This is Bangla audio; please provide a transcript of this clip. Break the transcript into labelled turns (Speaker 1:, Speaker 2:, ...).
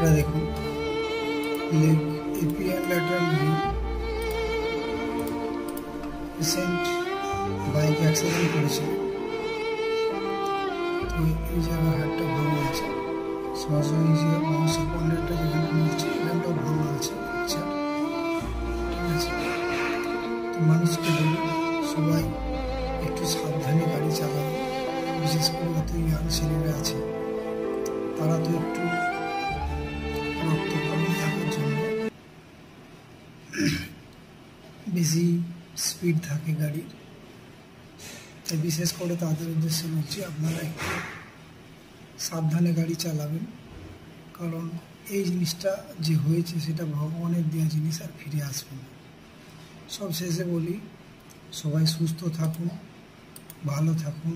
Speaker 1: এটা দেখুন leg APL lateral view recent bike accident করেছিল, তো এই জায়গার হাতটা ভাঙা আছে, সরাসরি যে মাংসের পন্ডারটা যেখানে মিলছে এখানটাও ভাঙা আছে। আচ্ছা ঠিক আছে, তো মানুষকে বলি সবাই একটু সাবধানে গাড়ি চালাবে, বিশেষ করে যত ইয়াং ছেলেরা আছে তারা তো একটু রক্ত গরম থাকার জন্য বেশি স্পিড থাকে গাড়ির, তাই বিশেষ করে তাদের উদ্দেশ্যে বলছি আপনারা একটু সাবধানে গাড়ি চালাবেন, কারণ এই জিনিসটা যে হয়েছে সেটা ভগবানের দেওয়া জিনিস আর ফিরে আসবে না। সব শেষে বলি সবাই সুস্থ থাকুন, ভালো থাকুন।